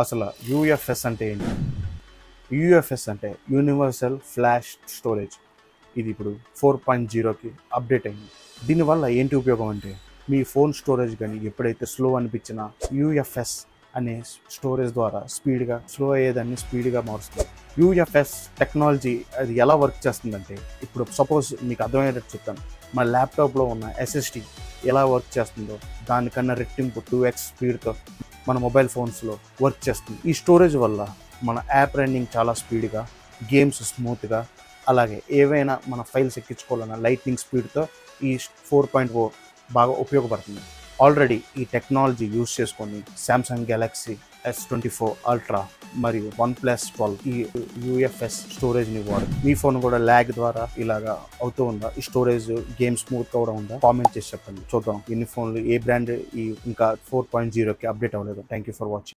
అసలు యూఎఫ్ఎస్ అంటే ఏంటి? యూఎఫ్ఎస్ అంటే యూనివర్సల్ ఫ్లాష్ స్టోరేజ్. ఇది ఇప్పుడు 4.0కి అప్డేట్ అయింది. దీనివల్ల ఏంటి ఉపయోగం అంటే, మీ ఫోన్ స్టోరేజ్ కానీ ఎప్పుడైతే స్లో అనిపించినా యూఎఫ్ఎస్ అనే స్టోరేజ్ ద్వారా స్లో అయ్యేదాన్ని స్పీడ్గా మారుస్తుంది. యూఎఫ్ఎస్ టెక్నాలజీ అది ఎలా వర్క్ చేస్తుందంటే, ఇప్పుడు సపోజ్ మీకు అర్థమయ్యేటట్టు చెప్తాను. మన ల్యాప్టాప్లో ఉన్న ఎస్ఎస్డి ఎలా వర్క్ చేస్తుందో దానికన్నా రెట్టింపు 2x స్పీడ్తో మన మొబైల్ ఫోన్స్లో వర్క్ చేస్తుంది. ఈ స్టోరేజ్ వల్ల మన యాప్ రన్నింగ్ చాలా స్పీడ్గా, గేమ్స్ స్మూత్గా, అలాగే ఏవైనా మన ఫైల్స్ ఎక్కించుకోవాలన్న లైట్నింగ్ స్పీడ్తో ఈ 4.0 బాగా ఉపయోగపడుతుంది. ఆల్రెడీ ఈ టెక్నాలజీ యూజ్ చేసుకొని శాంసంగ్ గెలాక్సీ S24 అల్ట్రా మరియు OnePlus 12 ఈ యూఎఫ్ఎస్ స్టోరేజ్ని వాడు. మీ ఫోన్ కూడా ల్యాగ్ ద్వారా ఇలాగా అవుతూ ఉందా? ఈ స్టోరేజ్ గేమ్ స్మూత్గా కూడా ఉందా? కామెంట్ చేసి చెప్పండి. చూద్దాం ఎన్ని ఫోన్లు ఏ బ్రాండ్ ఈ ఇంకా 4.0కి అప్డేట్ అవ్వలేదు. Thank you for watching.